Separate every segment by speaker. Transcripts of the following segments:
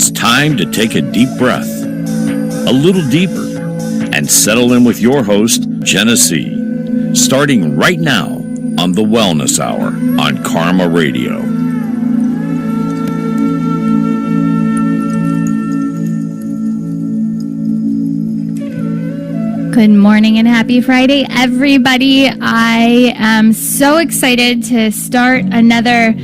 Speaker 1: It's time to take a deep breath, a little deeper, and settle in with your host, Jenessee, starting right now on the Wellness Hour on KRMA Radio.
Speaker 2: Good morning and happy Friday, everybody. I am so excited to start another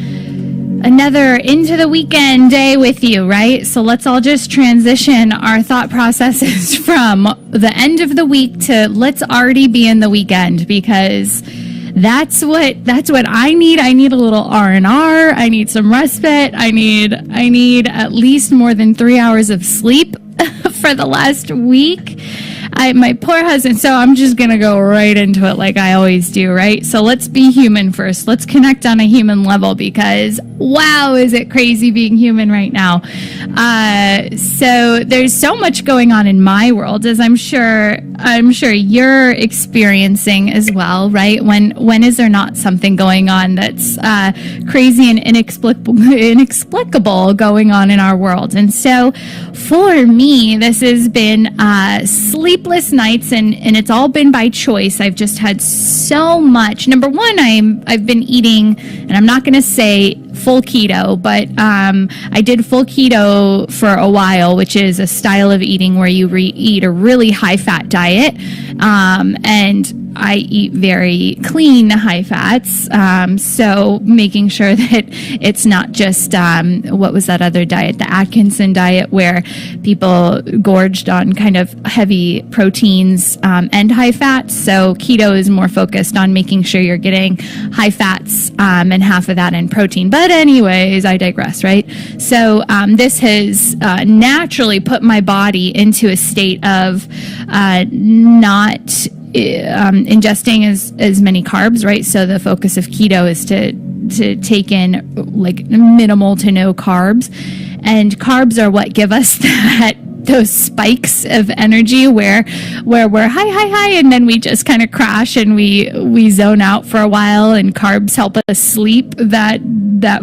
Speaker 2: into the weekend day with you, right? So let's all just transition our thought processes from the end of the week to let's already be in the weekend, because that's what I need. I need a little R&R. I need some respite. I need at least more than 3 hours of sleep for the last week. My poor husband, so I'm just going to go right into it like I always do, right? So let's be human first. Let's connect on a human level, because wow, is it crazy being human right now. So there's so much going on in my world, as I'm sure you're experiencing as well, right? When is there not something going on that's crazy and inexplicable going on in our world? And so for me, this has been sleepless nights, and it's all been by choice. I've just had so much. Number one, I've been eating, and I'm not going to say full keto, but I did full keto for a while, which is a style of eating where you eat a really high-fat diet, and I eat very clean high fats, so making sure that it's not just, what was that other diet, the ASCENSION diet, where people gorged on kind of heavy proteins and high fats. So keto is more focused on making sure you're getting high fats and half of that in protein. But anyways, I digress, right? So this has naturally put my body into a state of not ingesting as many carbs, right? So the focus of keto is to take in like minimal to no carbs, and carbs are what give us those spikes of energy where we're high, and then we just kind of crash and we zone out for a while, and carbs help us sleep that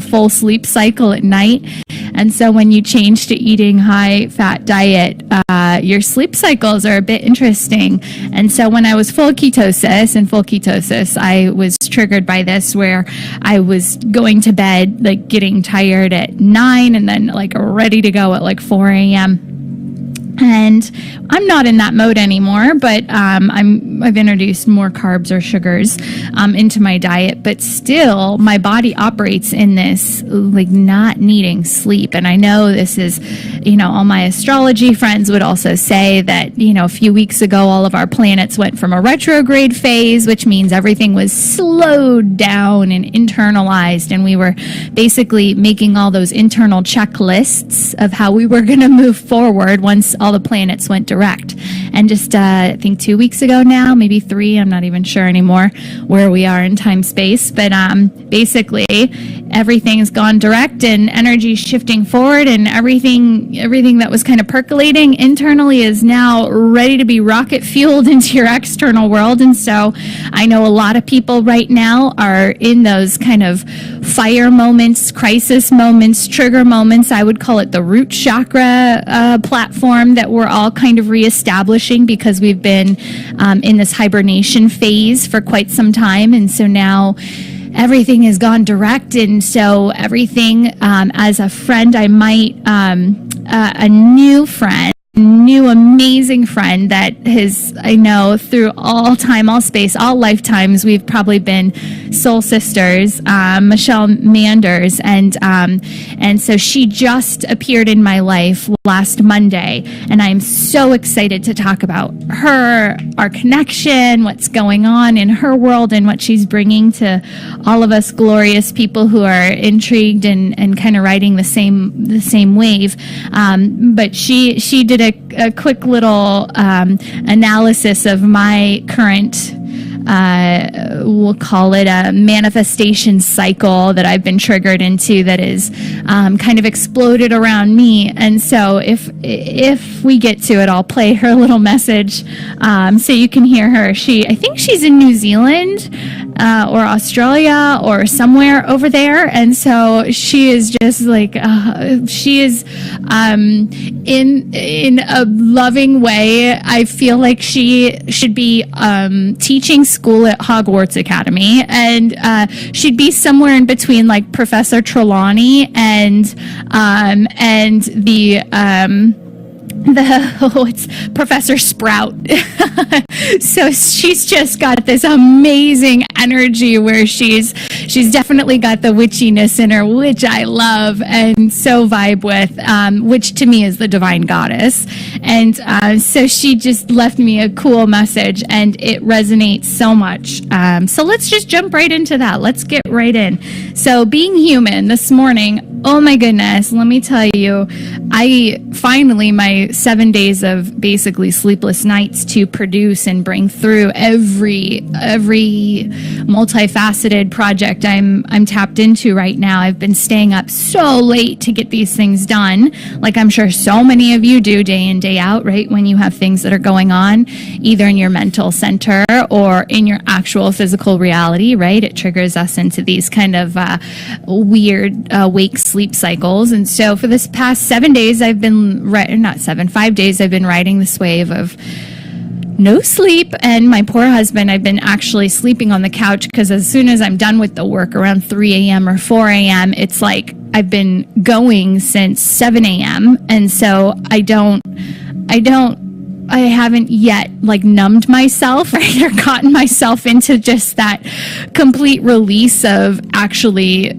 Speaker 2: full sleep cycle at night. And so when you change to eating high-fat diet, your sleep cycles are a bit interesting. And so when I was full ketosis, I was triggered by this, where I was going to bed, like getting tired at 9 and then like ready to go at like 4 a.m. And I'm not in that mode anymore, but I've introduced more carbs or sugars into my diet, but still my body operates in this like not needing sleep. And I know this is, all my astrology friends would also say that, a few weeks ago, all of our planets went from a retrograde phase, which means everything was slowed down and internalized, and we were basically making all those internal checklists of how we were going to move forward once all the planets went direct. And just I think 2 weeks ago now, maybe 3, I'm not even sure anymore where we are in time space, but basically everything's gone direct, and energy shifting forward, and everything that was kind of percolating internally is now ready to be rocket fueled into your external world. And so I know a lot of people right now are in those kind of fire moments, crisis moments, trigger moments. I would call it the root chakra platform that we're all kind of reestablishing, because we've been in this hibernation phase for quite some time. And so now everything has gone direct. And so everything, as a friend, a new amazing friend that I know through all time, all space, all lifetimes, we've probably been soul sisters, Michelle Manders, and so she just appeared in my life last Monday, and I'm so excited to talk about her, our connection, what's going on in her world, and what she's bringing to all of us glorious people who are intrigued and kind of riding the same wave. But she did a quick little analysis of my current we'll call it a manifestation cycle that I've been triggered into that is kind of exploded around me. And so if we get to it, I'll play her little message so you can hear her. I think she's in New Zealand or Australia or somewhere over there. And so she is just like, she is in a loving way. I feel like she should be teaching school at Hogwarts Academy, and she'd be somewhere in between like Professor Trelawney and it's Professor Sprout. So she's just got this amazing energy where she's definitely got the witchiness in her, which I love and so vibe with, which to me is the divine goddess. And so she just left me a cool message, and it resonates so much. So let's just jump right into that. Let's get right in. So being human this morning, oh my goodness, let me tell you, my 7 days of basically sleepless nights to produce and bring through every multifaceted project I'm tapped into right now. I've been staying up so late to get these things done, like I'm sure so many of you do day in, day out, right? When you have things that are going on, either in your mental center or in your actual physical reality, right? It triggers us into these kind of weird wake-sleep cycles. And so for this past 7 days, I've been, 5 days, I've been riding this wave of no sleep. And my poor husband, I've been actually sleeping on the couch because as soon as I'm done with the work around 3 a.m. or 4 a.m., it's like I've been going since 7 a.m. And so I haven't yet like numbed myself, right, or gotten myself into just that complete release of actually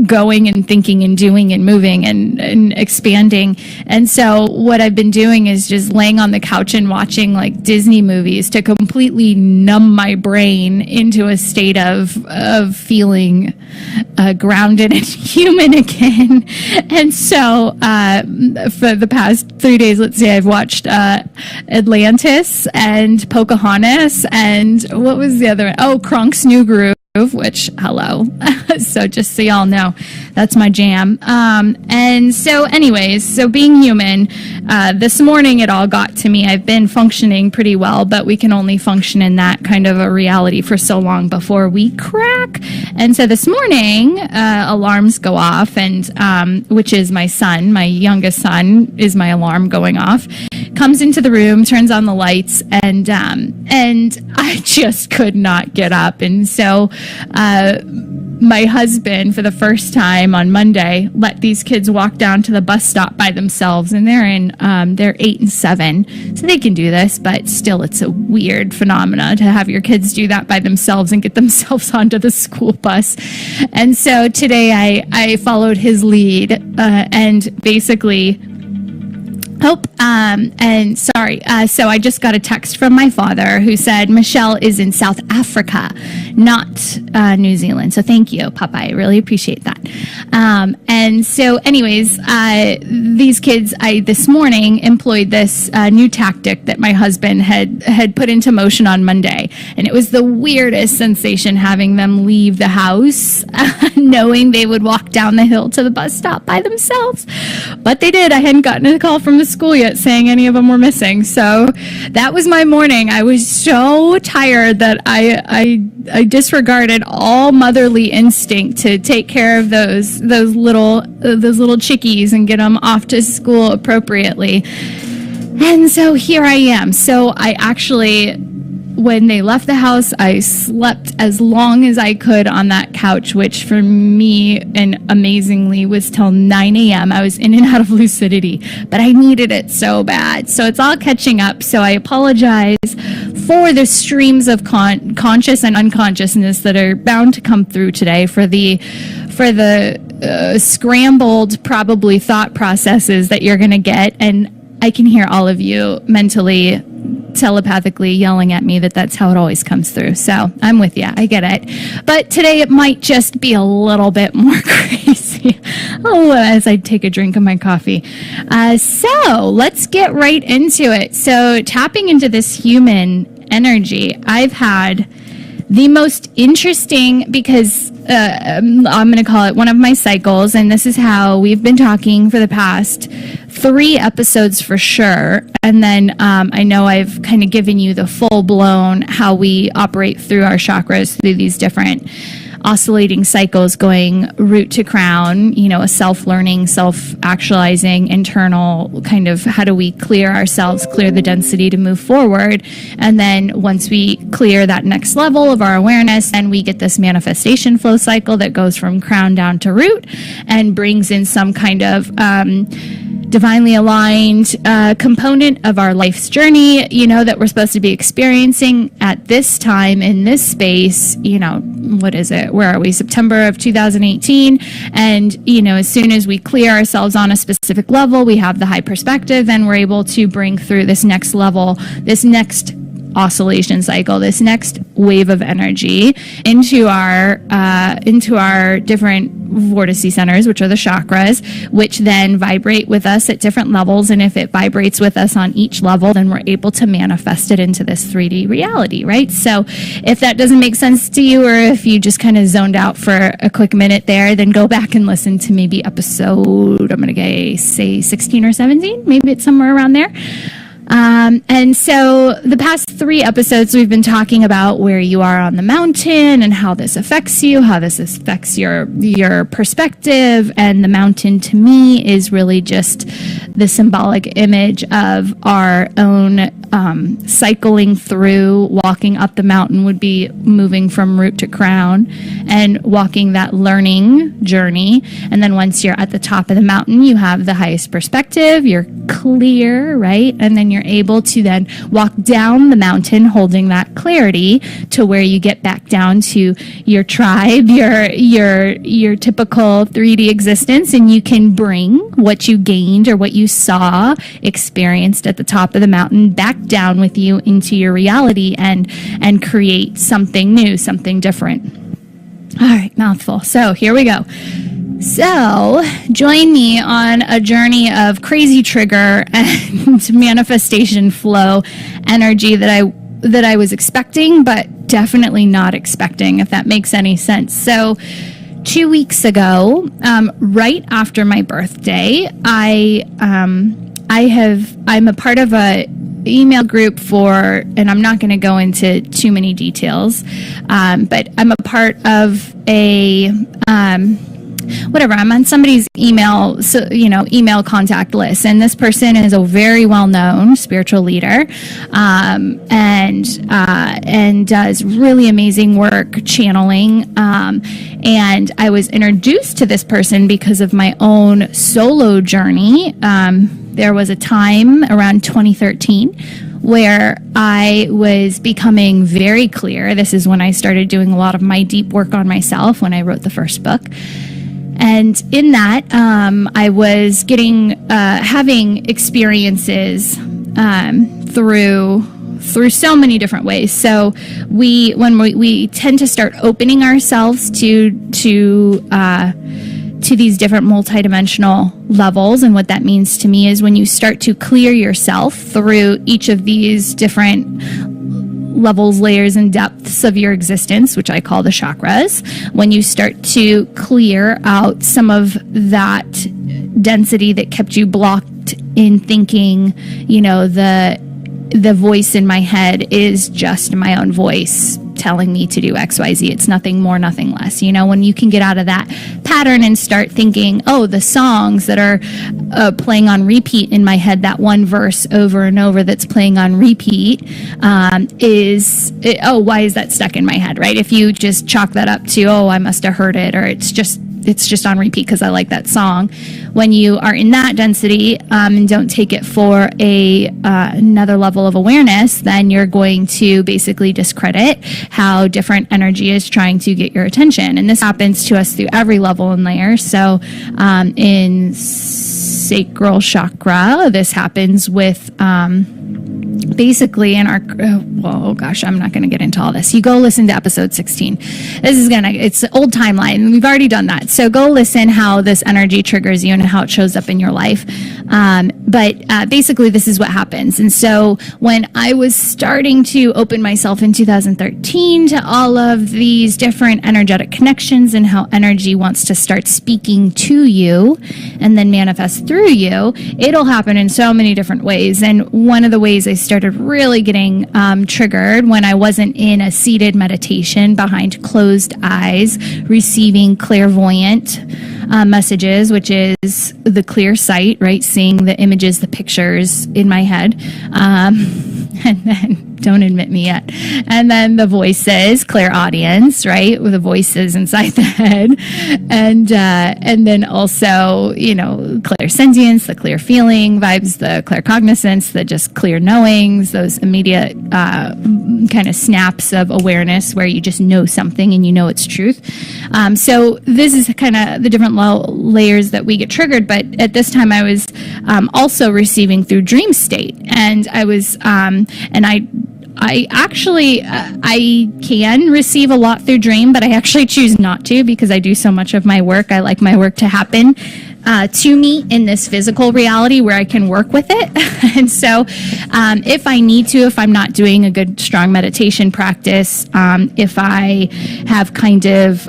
Speaker 2: going and thinking and doing and moving and expanding. And so what I've been doing is just laying on the couch and watching like Disney movies to completely numb my brain into a state of feeling grounded and human again. And so for the past 3 days, let's say I've watched Atlantis and Pocahontas and what was the other one? Oh, Kronk's New Groove, which, hello. So just so y'all know, that's my jam. And so anyways, so being human, this morning it all got to me. I've been functioning pretty well, but we can only function in that kind of a reality for so long before we crack. And so this morning, alarms go off, and which is my son, my youngest son, is my alarm going off. Comes into the room, turns on the lights, and I just could not get up. And so my husband, for the first time on Monday, let these kids walk down to the bus stop by themselves, and they're 8 and 7, so they can do this, but still it's a weird phenomena to have your kids do that by themselves and get themselves onto the school bus. And so today I followed his lead and basically so I just got a text from my father who said Michelle is in South Africa, not New Zealand. So thank you, Papa. I really appreciate that. And so anyways, these kids, I this morning employed this new tactic that my husband had put into motion on Monday. And it was the weirdest sensation having them leave the house, knowing they would walk down the hill to the bus stop by themselves. But they did. I hadn't gotten a call from the school yet saying any of them were missing. So that was my morning. I was so tired that I disregarded all motherly instinct to take care of those little chickies and get them off to school appropriately. And so here I am. So I actually, when they left the house, I slept as long as I could on that couch, which for me, and amazingly, was till 9 a.m. I was in and out of lucidity, but I needed it so bad. So it's all catching up. So I apologize for the streams of conscious and unconsciousness that are bound to come through today, for the scrambled, probably thought processes that you're going to get. And I can hear all of you mentally, telepathically yelling at me that's how it always comes through. So I'm with you. I get it. But today it might just be a little bit more crazy as I take a drink of my coffee. So let's get right into it. So tapping into this human energy, I've had The most interesting, because I'm going to call it one of my cycles, and this is how we've been talking for the past 3 episodes for sure. And then I know I've kind of given you the full-blown how we operate through our chakras through these different oscillating cycles going root to crown, a self-learning, self-actualizing, internal kind of how do we clear ourselves, clear the density to move forward. And then once we clear that next level of our awareness, then we get this manifestation flow cycle that goes from crown down to root and brings in some kind of divinely aligned component of our life's journey, that we're supposed to be experiencing at this time in this space. What is it? Where are we? September of 2018. And, as soon as we clear ourselves on a specific level, we have the high perspective, and we're able to bring through this next level, this next oscillation cycle, this next wave of energy into our different vortice centers, which are the chakras, which then vibrate with us at different levels. And if it vibrates with us on each level, then we're able to manifest it into this 3D reality, right? So if that doesn't make sense to you, or if you just kind of zoned out for a quick minute there, then go back and listen to maybe episode, I'm going to say 16 or 17, maybe it's somewhere around there. And so the past 3 episodes, we've been talking about where you are on the mountain and how this affects you, how this affects your perspective. And the mountain to me is really just the symbolic image of our own cycling through. Walking up the mountain would be moving from root to crown and walking that learning journey. And then once you're at the top of the mountain, you have the highest perspective, you're clear, right? And then you're able to then walk down the mountain holding that clarity to where you get back down to your tribe, your typical 3D existence, and you can bring what you gained or what you saw, experienced at the top of the mountain back down with you into your reality and create something new, something different. All right, mouthful. So here we go. So join me on a journey of crazy trigger and manifestation flow energy that I was expecting, but definitely not expecting, if that makes any sense. So 2 weeks ago, right after my birthday, I'm a part of a email group for, and I'm not going to go into too many details, but I'm a part of a I'm on somebody's email contact list, and this person is a very well-known spiritual leader, and does really amazing work channeling. And I was introduced to this person because of my own solo journey. There was a time around 2013 where I was becoming very clear. This is when I started doing a lot of my deep work on myself when I wrote the first book. And in that, I was having experiences through so many different ways. So when we tend to start opening ourselves to these different multidimensional levels, and what that means to me is when you start to clear yourself through each of these different levels, layers, and depths of your existence, which I call the chakras, when you start to clear out some of that density that kept you blocked in thinking, the voice in my head is just my own voice telling me to do XYZ. It's nothing more, nothing less. When you can get out of that pattern and start thinking, the songs that are playing on repeat in my head, that one verse over and over that's playing on repeat, why is that stuck in my head, right? If you just chalk that up to, I must have heard it, or it's just on repeat because I like that song. When you are in that density and don't take it for another level of awareness, then you're going to basically discredit how different energy is trying to get your attention. And this happens to us through every level and layer. So in sacral chakra, this happens with basically in our, well, oh gosh, I'm not going to get into all this. You go listen to episode 16. It's an old timeline. We've already done that. So go listen how this energy triggers you and how it shows up in your life. But basically this is what happens. And so when I was starting to open myself in 2013 to all of these different energetic connections and how energy wants to start speaking to you and then manifest through you, it'll happen in so many different ways. And one of the ways I started really getting triggered when I wasn't in a seated meditation behind closed eyes, receiving clairvoyant messages, which is the clear sight, right? Seeing the images, the pictures in my head. And then, don't admit me yet. And then the voices, clairaudience, right? With the voices inside the head. And then also, clairsentience, the clear feeling vibes, the claircognizance, the just clear knowings, those immediate kind of snaps of awareness where you just know something and you know it's truth. So this is kind of the different layers that we get triggered. But at this time I was also receiving through dream state. And I was, I actually, I can receive a lot through dream, but I actually choose not to because I do so much of my work. I like my work to happen to me in this physical reality where I can work with it. And so if I need to, if I'm not doing a good, strong meditation practice, if I have kind of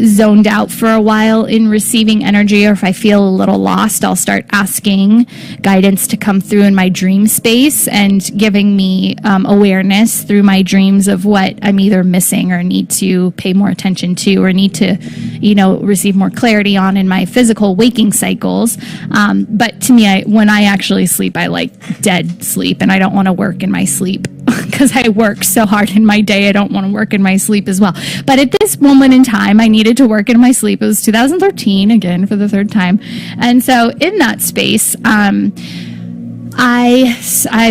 Speaker 2: zoned out for a while in receiving energy, or if I feel a little lost, I'll start asking guidance to come through in my dream space and giving me awareness through my dreams of what I'm either missing or need to pay more attention to or need to, receive more clarity on in my physical waking cycles. But to me, when I actually sleep, I like dead sleep, and I don't want to work in my sleep because I work so hard in my day. I don't want to work in my sleep as well. But at this moment in time, I needed to work in my sleep. It was 2013, again, for the third time. And so in that space, I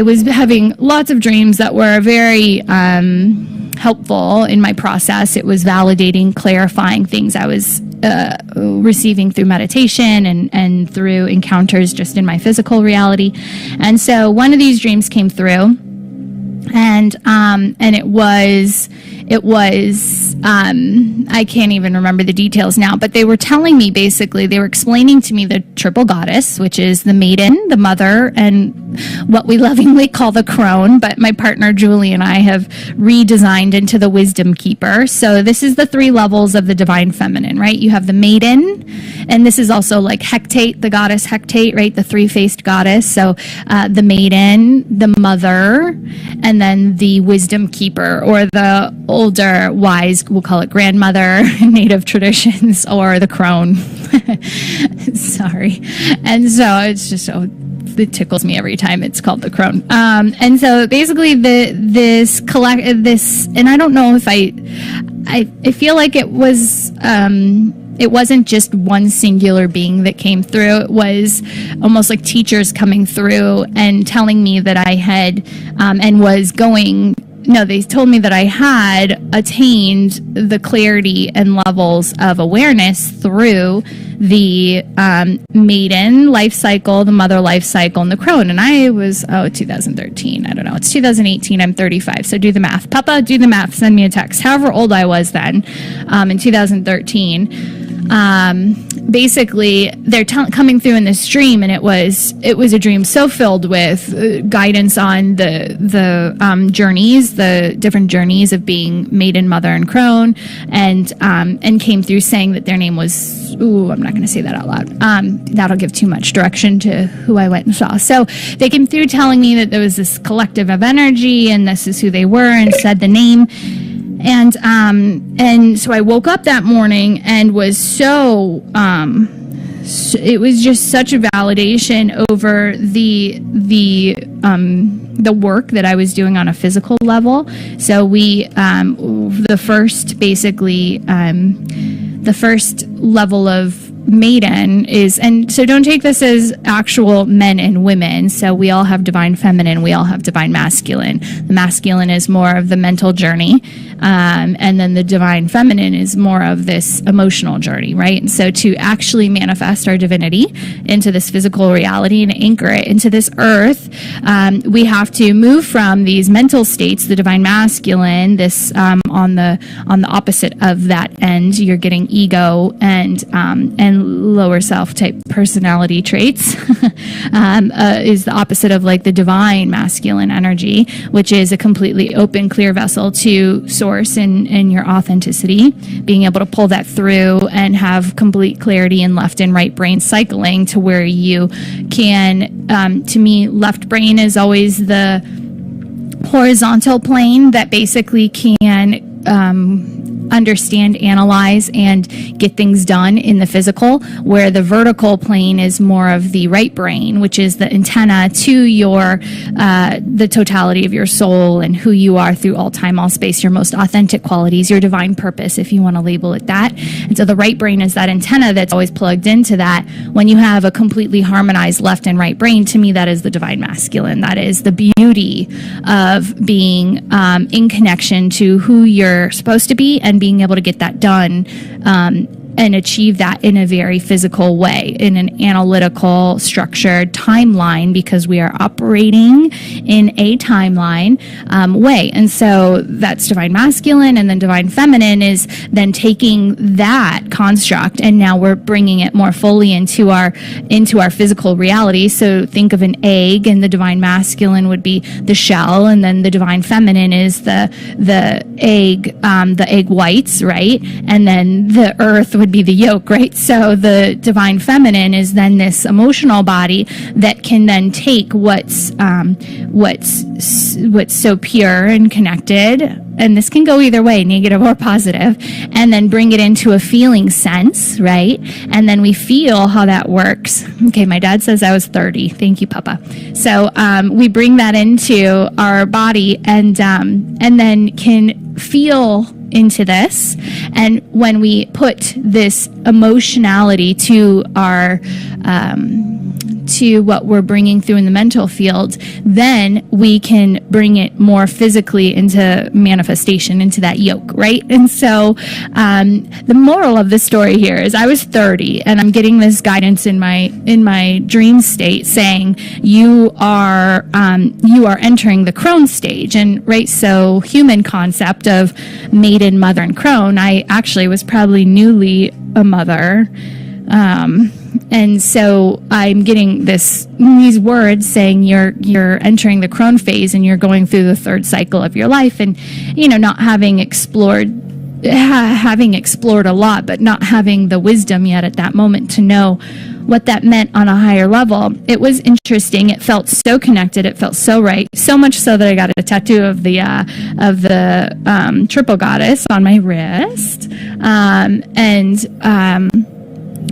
Speaker 2: was having lots of dreams that were very helpful in my process. It was validating, clarifying things I was receiving through meditation and through encounters just in my physical reality. And so one of these dreams came through, and it was I can't even remember the details now, but they were telling me, basically, they were explaining to me the triple goddess, which is the maiden, the mother, and what we lovingly call the crone, but my partner Julie and I have redesigned into the wisdom keeper. So this is the 3 levels of the divine feminine, right? You have the maiden, and this is also like Hecate, the goddess Hecate, right? The 3-faced goddess. So the maiden, the mother, and then the wisdom keeper, or the older, wise, we'll call it grandmother, native traditions, or the crone. Sorry. And so it's just it tickles me every time it's called the crone. And so basically this, and I don't know if I feel like it was, it wasn't just one singular being that came through. It was almost like teachers coming through and telling me that I had, they told me that I had attained the clarity and levels of awareness through the maiden life cycle, the mother life cycle, and the crone. And I was, 2013. I don't know. It's 2018. I'm 35. So do the math. Papa, do the math. Send me a text. However old I was then, in 2013. Basically, they're coming through in this dream, and it was a dream so filled with guidance on the journeys, the different journeys of being maiden, mother, and crone, and came through saying that their name was, I'm not going to say that out loud. That'll give too much direction to who I went and saw. So they came through telling me that there was this collective of energy, and this is who they were, and said the name. And so I woke up that morning and was it was just such a validation over the work that I was doing on a physical level. So the first level of maiden is, and so don't take this as actual men and women. So we all have divine feminine, we all have divine masculine. The masculine is more of the mental journey, and then the divine feminine is more of this emotional journey, right? And so to actually manifest our divinity into this physical reality and anchor it into this earth, we have to move from these mental states, the divine masculine, this on the opposite of that end, you're getting ego and lower self type personality traits, is the opposite of like the divine masculine energy, which is a completely open, clear vessel to source and your authenticity, being able to pull that through and have complete clarity in left and right brain cycling to where you can, to me, left brain is always the horizontal plane that basically can understand, analyze, and get things done in the physical, where the vertical plane is more of the right brain, which is the antenna to your the totality of your soul and who you are through all time, all space, your most authentic qualities, your divine purpose, if you want to label it that. And so the right brain is that antenna that's always plugged into that. When you have a completely harmonized left and right brain, to me, that is the divine masculine. That is the beauty of being in connection to who you're supposed to be and being able to get that done and achieve that in a very physical way, in an analytical, structured timeline, because we are operating in a timeline way. And so that's divine masculine, and then divine feminine is then taking that construct, and now we're bringing it more fully into our physical reality. So think of an egg, and the divine masculine would be the shell, and then the divine feminine is the egg whites, right? And then the earth would be the yolk, right? So the divine feminine is then this emotional body that can then take what's so pure and connected, and this can go either way, negative or positive, and then bring it into a feeling sense, right? And then we feel how that works. Okay, my dad says I was 30. Thank you, Papa. So we bring that into our body, and then can feel into this. And when we put this emotionality to our to what we're bringing through in the mental field, then we can bring it more physically into manifestation, into that yoke, right? And so the moral of the story here is I was 30 and I'm getting this guidance in my dream state saying you are entering the crone stage. And right, so human concept of maiden, mother, and crone, I actually was probably newly a mother. And so I'm getting these words saying you're entering the crone phase and you're going through the third cycle of your life, and not having explored a lot, but not having the wisdom yet at that moment to know what that meant on a higher level. It was interesting. It felt so connected. It felt so right. So much so that I got a tattoo of the triple goddess on my wrist,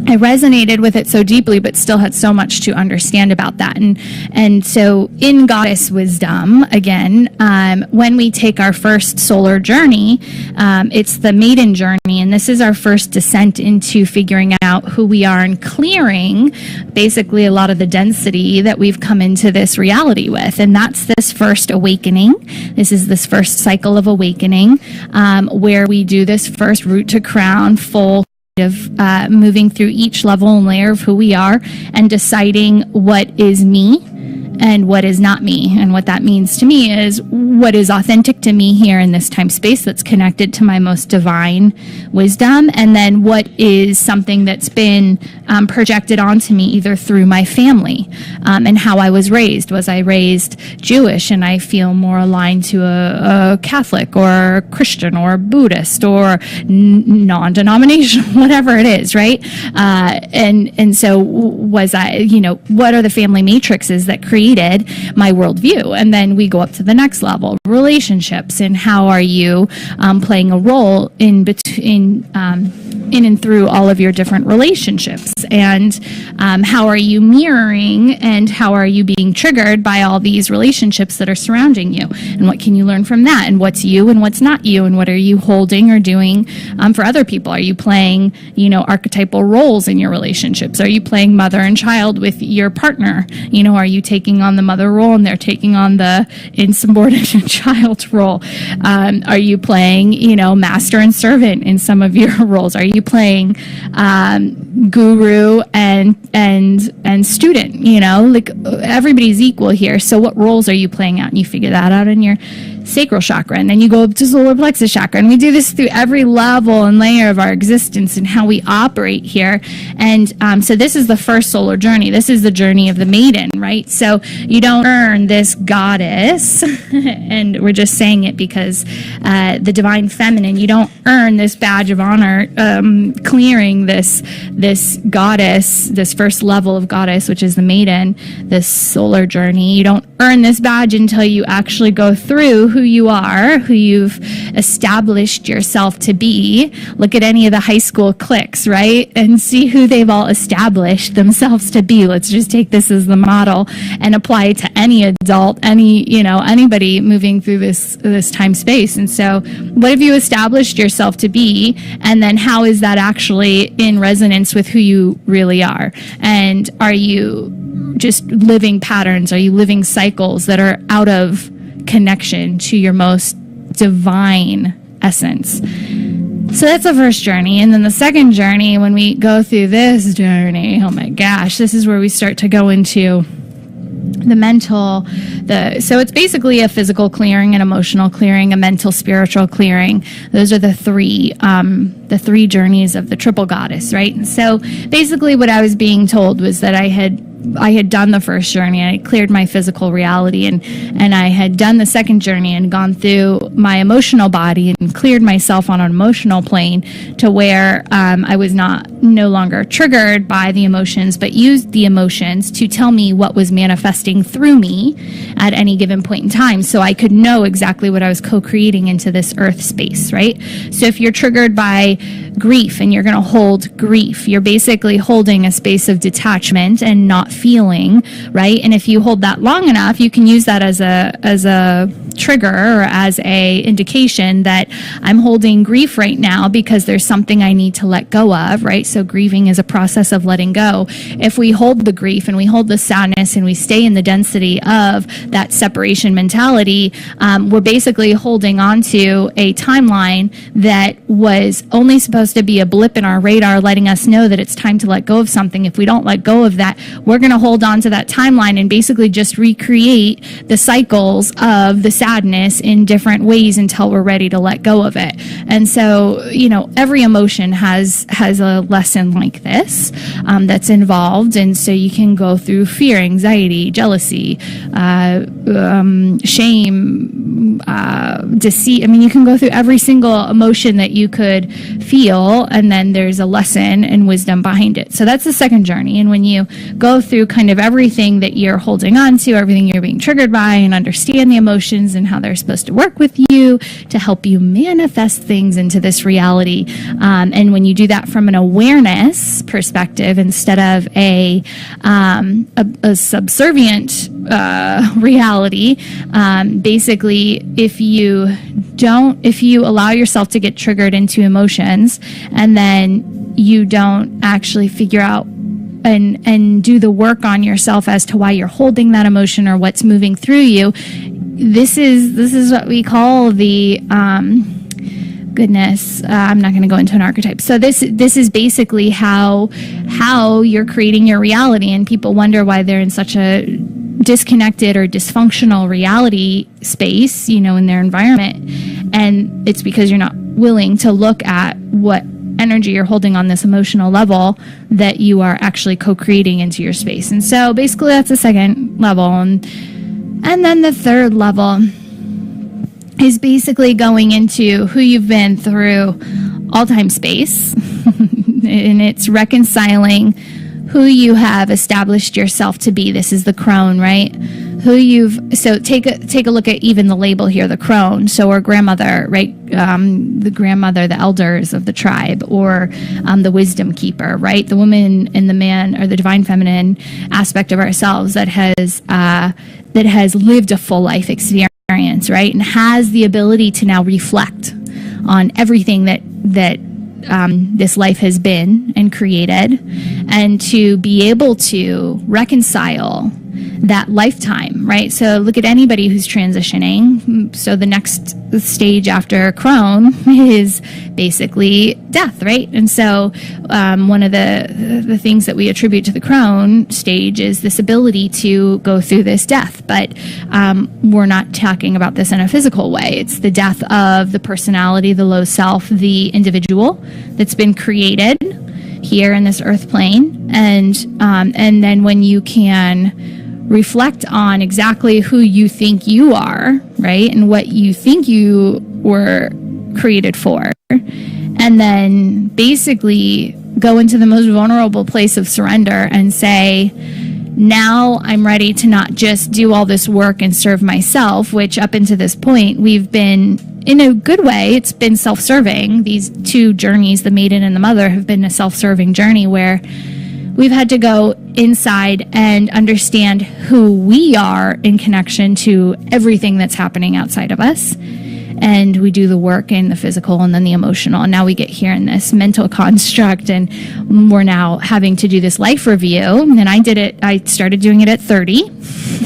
Speaker 2: I resonated with it so deeply, but still had so much to understand about that. And so in goddess wisdom, again, when we take our first solar journey, it's the maiden journey. And this is our first descent into figuring out who we are and clearing basically a lot of the density that we've come into this reality with. And that's this first awakening. This is this first cycle of awakening, where we do this first root to crown full of moving through each level and layer of who we are and deciding what is me and what is not me. And what that means to me is what is authentic to me here in this time space that's connected to my most divine wisdom, and then what is something that's been projected onto me either through my family and how I was raised. Was I raised Jewish and I feel more aligned to a Catholic or a Christian or a Buddhist or non-denominational, whatever it is, right? And so was I, what are the family matrices that created created my worldview. And then we go up to the next level, relationships, and how are you playing a role in and through all of your different relationships, and how are you mirroring, and how are you being triggered by all these relationships that are surrounding you, and what can you learn from that, and what's you and what's not you, and what are you holding or doing for other people? Are you playing, archetypal roles in your relationships? Are you playing mother and child with your partner? Are you taking on the mother role and they're taking on the insubordinate child role? Are you playing, master and servant in some of your roles? Are you playing guru and student? Like everybody's equal here. So what roles are you playing out? And you figure that out in your sacral chakra, and then you go up to solar plexus chakra, and we do this through every level and layer of our existence and how we operate here. And so this is the first solar journey. This is the journey of the maiden, right? So you don't earn this goddess, and we're just saying it because the divine feminine, you don't earn this badge of honor, clearing this goddess, this first level of goddess, which is the maiden, this solar journey. You don't earn this badge until you actually go through who you are, who you've established yourself to be. Look at any of the high school cliques, right? And see who they've all established themselves to be. Let's just take this as the model and apply it to any adult, anybody moving through this time space. And so what have you established yourself to be? And then how is that actually in resonance with who you really are? And are you just living patterns? Are you living cycles that are out of connection to your most divine essence? So that's the first journey. And then the second journey, when we go through this journey, oh my gosh, this is where we start to go into the mental, so it's basically a physical clearing, an emotional clearing, a mental, spiritual clearing. Those are the three journeys of the triple goddess, right? And so basically what I was being told was that I had done the first journey. I cleared my physical reality, and I had done the second journey and gone through my emotional body and cleared myself on an emotional plane to where I was no longer triggered by the emotions, but used the emotions to tell me what was manifesting through me at any given point in time, so I could know exactly what I was co-creating into this earth space, right? So if you're triggered by grief and you're going to hold grief, you're basically holding a space of detachment and not feeling, right? And if you hold that long enough, you can use that as a trigger or as a indication that I'm holding grief right now because there's something I need to let go of, right? So grieving is a process of letting go. If we hold the grief and we hold the sadness and we stay in the density of that separation mentality, we're basically holding on to a timeline that was only supposed to be a blip in our radar, letting us know that it's time to let go of something. If we don't let go of that, we're going to hold on to that timeline and basically just recreate the cycles of the sadness in different ways until we're ready to let go of it. And so, every emotion has a lesson like this that's involved. And so you can go through fear, anxiety, jealousy, shame, deceit. I mean, you can go through every single emotion that you could feel, and then there's a lesson and wisdom behind it. So that's the second journey. And when you go through kind of everything that you're holding on to, everything you're being triggered by, and understand the emotions and how they're supposed to work with you to help you manifest things into this reality. And when you do that from an awareness perspective instead of a subservient reality, basically, if you allow yourself to get triggered into emotions and then you don't actually figure out and do the work on yourself as to why you're holding that emotion or what's moving through you, this is what we call the I'm not going to go into an archetype. So this is basically how you're creating your reality, and people wonder why they're in such a disconnected or dysfunctional reality space, in their environment. And it's because you're not willing to look at what energy you're holding on this emotional level that you are actually co-creating into your space. And so basically that's the second level. And then the third level is basically going into who you've been through all time space. And it's reconciling who you have established yourself to be. This is the crone, right? So take a look at even the label here, the crone. So our grandmother, right? The grandmother, the elders of the tribe, or the wisdom keeper, right? The woman and the man, or the divine feminine aspect of ourselves that has lived a full life experience, right? And has the ability to now reflect on everything that this life has been and created, and to be able to reconcile that lifetime, right? So look at anybody who's transitioning. So the next stage after crone is basically death, right? And so one of the things that we attribute to the crone stage is this ability to go through this death. But we're not talking about this in a physical way. It's the death of the personality, the low self, the individual that's been created here in this earth plane. And then when you can reflect on exactly who you think you are, right? And what you think you were created for. And then basically go into the most vulnerable place of surrender and say, now I'm ready to not just do all this work and serve myself, which up until this point, we've been, in a good way, it's been self-serving. These two journeys, the maiden and the mother, have been a self-serving journey where we've had to go inside and understand who we are in connection to everything that's happening outside of us. And we do the work in the physical and then the emotional. And now we get here in this mental construct, and we're now having to do this life review. And I started doing it at 30.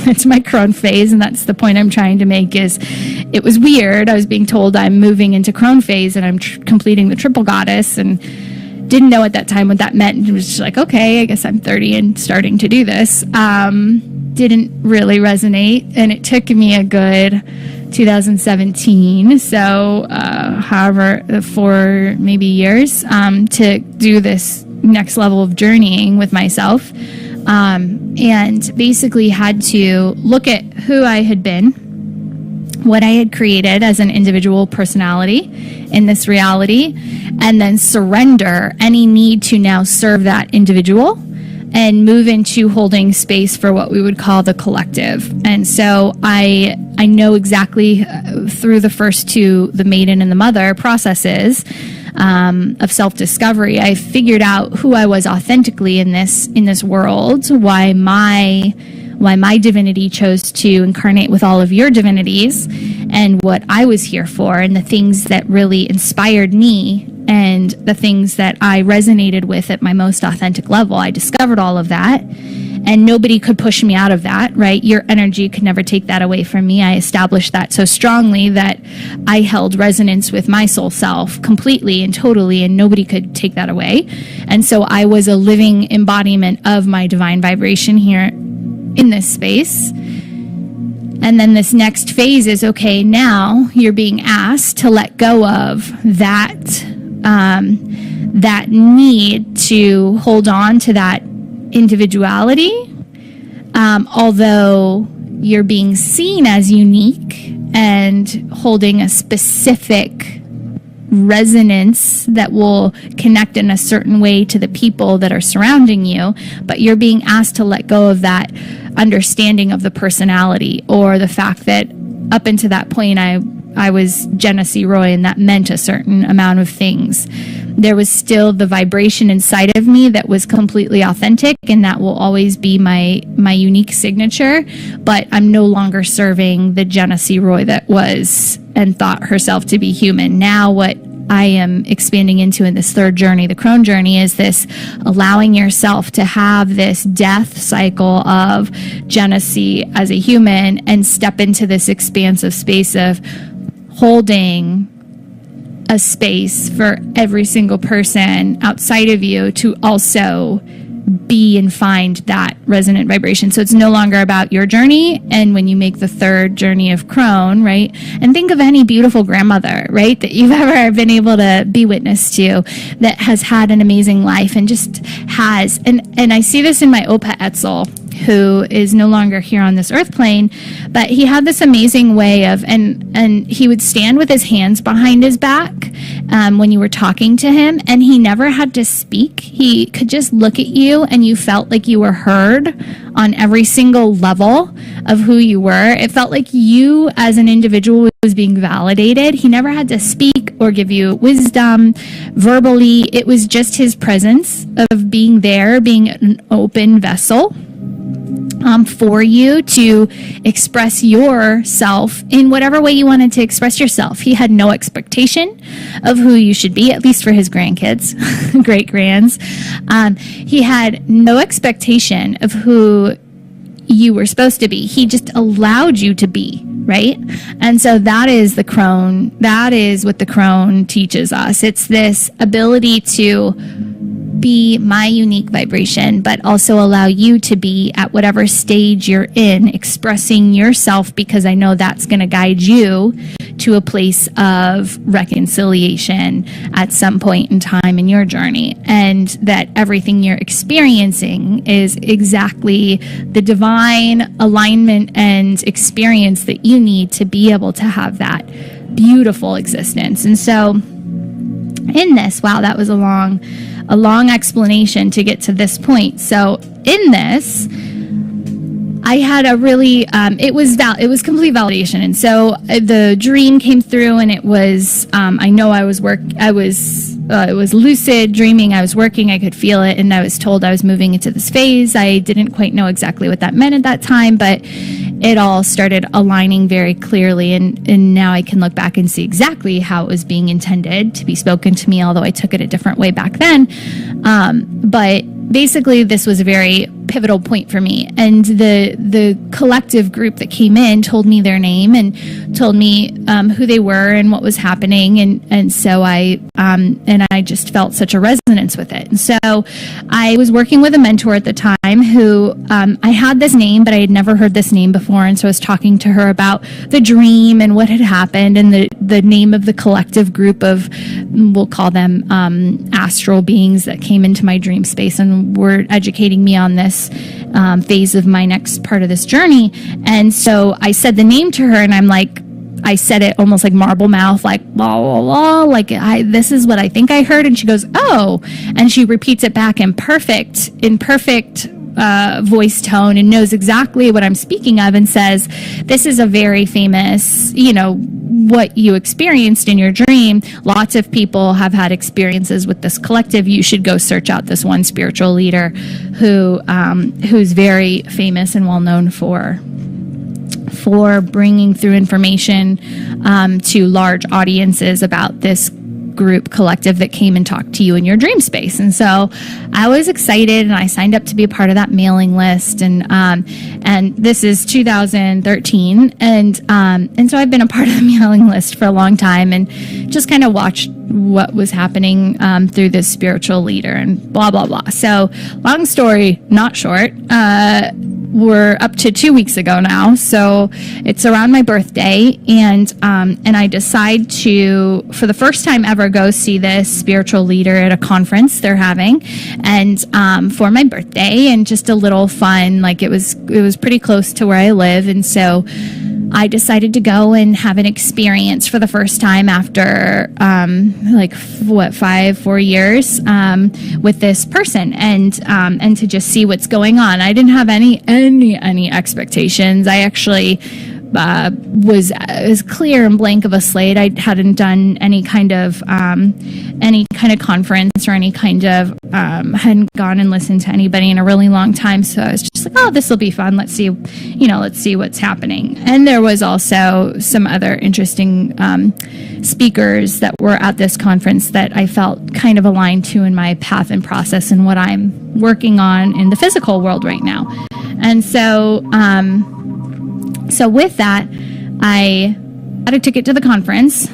Speaker 2: That's my crone phase. And that's the point I'm trying to make is it was weird. I was being told I'm moving into crone phase and I'm completing the triple goddess, and didn't know at that time what that meant. And it was just like, okay, I guess I'm 30 and starting to do this. Didn't really resonate. And it took me a good 2017, so however, 4 maybe years, to do this next level of journeying with myself, and basically had to look at who I had been, what I had created as an individual personality in this reality, and then surrender any need to now serve that individual and move into holding space for what we would call the collective. And so I know exactly through the first two, the maiden and the mother processes of self-discovery, I figured out who I was authentically in this world, why my divinity chose to incarnate with all of your divinities, and what I was here for, and the things that really inspired me, and the things that I resonated with at my most authentic level. I discovered all of that, and nobody could push me out of that, right? Your energy could never take that away from me. I established that so strongly that I held resonance with my soul self completely and totally, and nobody could take that away. And so I was a living embodiment of my divine vibration here in this space. And then this next phase is, okay, now you're being asked to let go of that need to hold on to that individuality, although you're being seen as unique and holding a specific resonance that will connect in a certain way to the people that are surrounding you, but you're being asked to let go of that understanding of the personality, or the fact that up until that point I was Jenessee Roy, and that meant a certain amount of things. There was still the vibration inside of me that was completely authentic, and that will always be my unique signature, but I'm no longer serving the Jenessee Roy that was and thought herself to be human. Now what I am expanding into in this third journey, the crone journey, is this allowing yourself to have this death cycle of Jenessee as a human, and step into this expansive space of holding a space for every single person outside of you to also be and find that resonant vibration. So it's no longer about your journey. And when you make the third journey of crone, right, and think of any beautiful grandmother, right, that you've ever been able to be witness to, that has had an amazing life and just has, and I see this in my Opa Etzel. who is no longer here on this earth plane, but he had this amazing way of, and he would stand with his hands behind his back when you were talking to him, and he never had to speak. He could just look at you, and you felt like you were heard on every single level of who you were. It felt like you as an individual was being validated. He never had to speak or give you wisdom verbally. It was just his presence of being there, being an open vessel for you to express yourself in whatever way you wanted to express yourself. He had no expectation of who you should be, at least for his grandkids, great-grands. He had no expectation of who you were supposed to be. He just allowed you to be, right? And so that is the crone. That is what the crone teaches us. It's this ability to be my unique vibration, but also allow you to be at whatever stage you're in, expressing yourself, because I know that's going to guide you to a place of reconciliation at some point in time in your journey, and that everything you're experiencing is exactly the divine alignment and experience that you need to be able to have that beautiful existence. And so in this, wow, that was a long explanation to get to this point. So in this, I had a really, it was complete validation. And so the dream came through, and it was, I know it was lucid dreaming. I was working, I could feel it, and I was told I was moving into this phase. I didn't quite know exactly what that meant at that time, but it all started aligning very clearly, and now I can look back and see exactly how it was being intended to be spoken to me, although I took it a different way back then. But basically, this was a very pivotal point for me, and the collective group that came in told me their name and told me who they were and what was happening, and so I just felt such a resonance with it. And so I was working with a mentor at the time who I had this name, but I had never heard this name before, and so I was talking to her about the dream and what had happened, and the name of the collective group of, we'll call them astral beings that came into my dream space and were educating me on this phase of my next part of this journey. And so I said the name to her, and I said it almost like marble mouth, like blah, blah, blah, like this is what I think I heard. And she goes, oh, and she repeats it back in perfect voice tone, and knows exactly what I'm speaking of, and says, this is a very famous, what you experienced in your dream. Lots of people have had experiences with this collective. You should go search out this one spiritual leader who's very famous and well known for bringing through information to large audiences about this group collective that came and talked to you in your dream space. And so I was excited, and I signed up to be a part of that mailing list. And this is 2013. And so I've been a part of the mailing list for a long time, and just kind of watched what was happening through this spiritual leader and blah, blah, blah. So long story, not short, we're up to 2 weeks ago now. So it's around my birthday, and I decide to, for the first time ever, go see this spiritual leader at a conference they're having, and for my birthday, and just a little fun, like it was pretty close to where I live. And so I decided to go and have an experience for the first time after 4 years with this person, and to just see what's going on. I didn't have any expectations. I actually was as clear and blank of a slate. I hadn't done any kind of conference or any kind of hadn't gone and listened to anybody in a really long time. So I was just like, oh, this will be fun. Let's see what's happening. And there was also some other interesting speakers that were at this conference that I felt kind of aligned to in my path and process and what I'm working on in the physical world right now. And so with that, I got a ticket to the conference,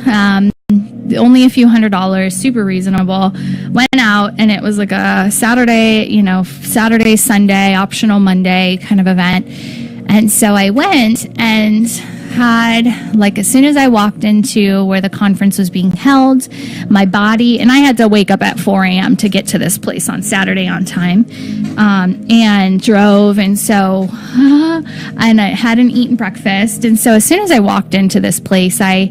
Speaker 2: only a few $100s, super reasonable. Went out, and it was like a Saturday, Sunday, optional Monday kind of event. And so I went and had, like, as soon as I walked into where the conference was being held, my body, and I had to wake up at 4 a.m. to get to this place on Saturday on time, and drove, and so, and I hadn't eaten breakfast, and so as soon as I walked into this place, I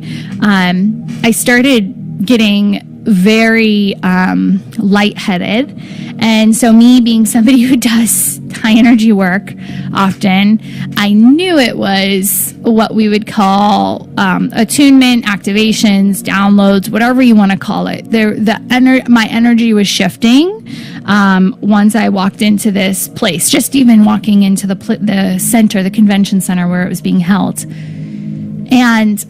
Speaker 2: started getting very lightheaded. And so me being somebody who does high energy work often, I knew it was what we would call attunement, activations, downloads, whatever you want to call it. My energy was shifting once I walked into this place, just even walking into the center, the convention center where it was being held. And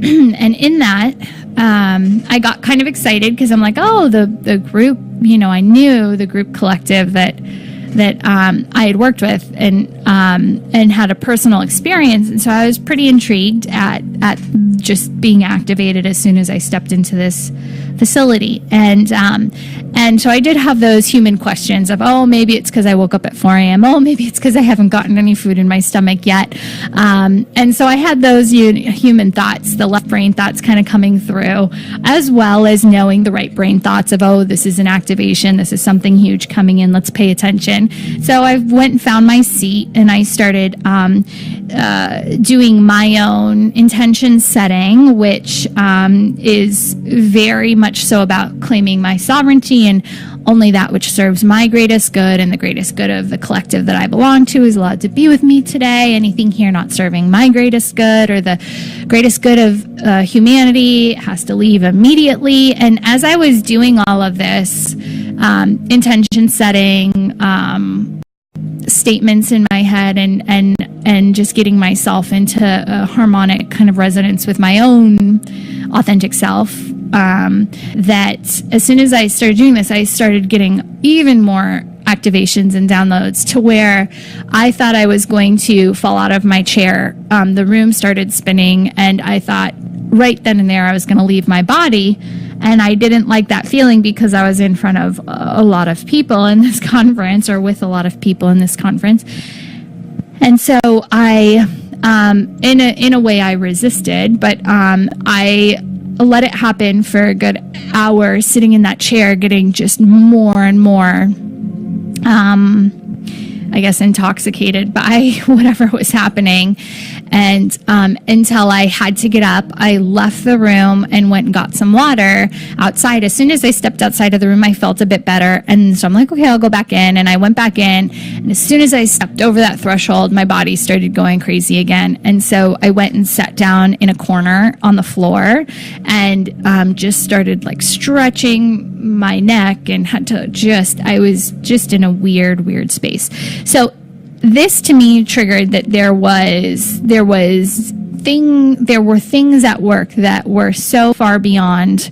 Speaker 2: and in that, I got kind of excited because I'm like, oh, the group, I knew the group collective that I had worked with and had a personal experience. And so I was pretty intrigued at just being activated as soon as I stepped into this facility. And so I did have those human questions of, oh, maybe it's because I woke up at 4 a.m. Oh, maybe it's because I haven't gotten any food in my stomach yet. And so I had those human thoughts, the left brain thoughts kind of coming through, as well as knowing the right brain thoughts of, oh, this is an activation. This is something huge coming in. Let's pay attention. So I went and found my seat and I started doing my own intention setting, which is very much so about claiming my sovereignty and only that which serves my greatest good and the greatest good of the collective that I belong to is allowed to be with me today. Anything here not serving my greatest good or the greatest good of humanity has to leave immediately. And as I was doing all of this intention setting, statements in my head and just getting myself into a harmonic kind of resonance with my own authentic self, that as soon as I started doing this, I started getting even more activations and downloads to where I thought I was going to fall out of my chair. The room started spinning and I thought right then and there I was going to leave my body. And I didn't like that feeling because I was in front of a lot of people in this conference, or with a lot of people in this conference. And so I, in a way I resisted, but I let it happen for a good hour, sitting in that chair, getting just more and more, I guess, intoxicated by whatever was happening. And until I had to get up, I left the room and went and got some water outside. As soon as I stepped outside of the room, I felt a bit better. And so I'm like, okay, I'll go back in. And I went back in. And as soon as I stepped over that threshold, my body started going crazy again. And so I went and sat down in a corner on the floor and just started like stretching my neck and had to I was just in a weird space. So this to me triggered that there were things at work that were so far beyond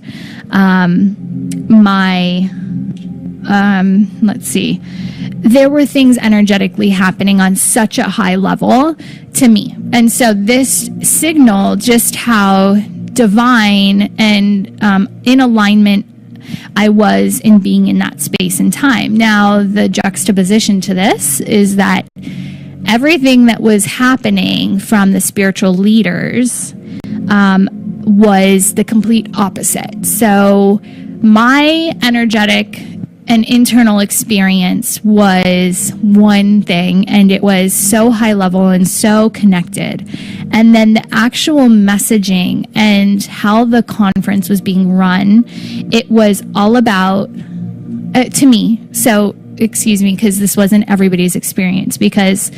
Speaker 2: there were things energetically happening on such a high level to me. And so this signaled just how divine and in alignment I was in being in that space and time. Now, the juxtaposition to this is that everything that was happening from the spiritual leaders was the complete opposite. So my energetic and internal experience was one thing, and it was so high level and so connected. And then the actual messaging and how the conference was being run, it was all about, to me, so excuse me, because this wasn't everybody's experience, because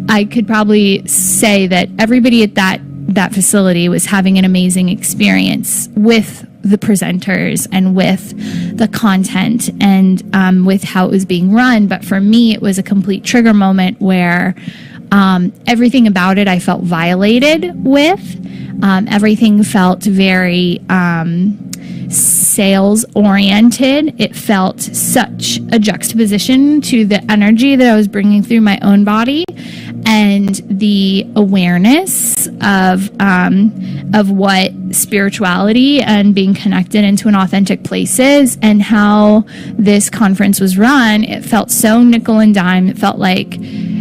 Speaker 2: I could probably say that everybody at that facility was having an amazing experience with the presenters and with the content and with how it was being run. But for me, it was a complete trigger moment where everything about it I felt violated with. Everything felt very sales oriented. It felt such a juxtaposition to the energy that I was bringing through my own body and the awareness of what spirituality and being connected into an authentic place is, and how this conference was run. It felt so nickel and dime. It felt like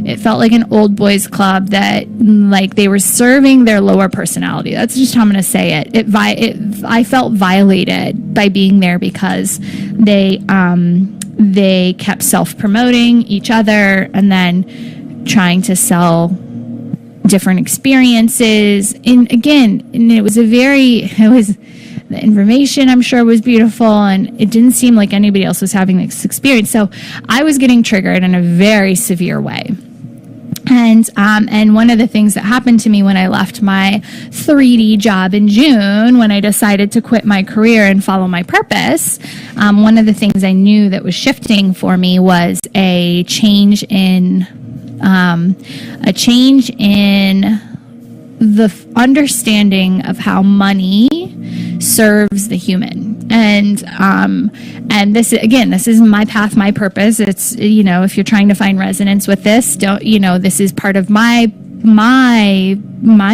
Speaker 2: it felt like an old boys club that like they were serving their lower personality. That's just how I'm going to say it. I felt violated by being there because they kept self-promoting each other and then trying to sell different experiences. And again, the information I'm sure was beautiful, and it didn't seem like anybody else was having this experience. So I was getting triggered in a very severe way. And one of the things that happened to me when I left my 3D job in June, when I decided to quit my career and follow my purpose, one of the things I knew that was shifting for me was a change in the understanding of how money serves the human. And this is my path, my purpose. It's, if you're trying to find resonance with this, this is part of my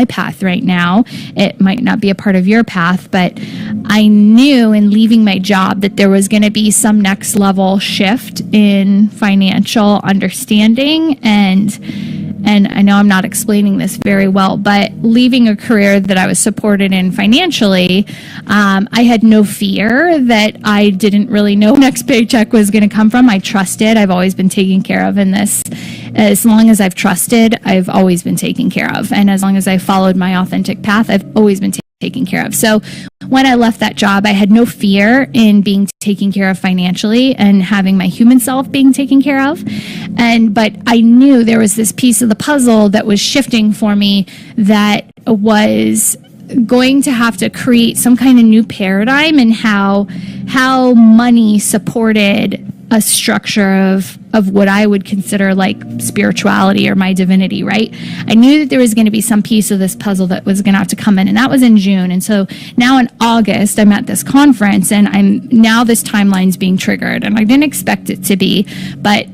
Speaker 2: path right now. It might not be a part of your path, but I knew in leaving my job that there was going to be some next level shift in financial understanding. And I know I'm not explaining this very well, but leaving a career that I was supported in financially, I had no fear that I didn't really know next paycheck was going to come from. I trusted. I've always been taken care of in this. As long as I've trusted, I've always been taken care of. And as long as I followed my authentic path, I've always been taken care of. So when I left that job, I had no fear in being taken care of financially and having my human self being taken care of. But I knew there was this piece of the puzzle that was shifting for me that was going to have to create some kind of new paradigm in how money supported a structure of what I would consider like spirituality or my divinity, right? I knew that there was going to be some piece of this puzzle that was going to have to come in, and that was in June. And so now in August, I'm at this conference, and this timeline's being triggered, and I didn't expect it to be, but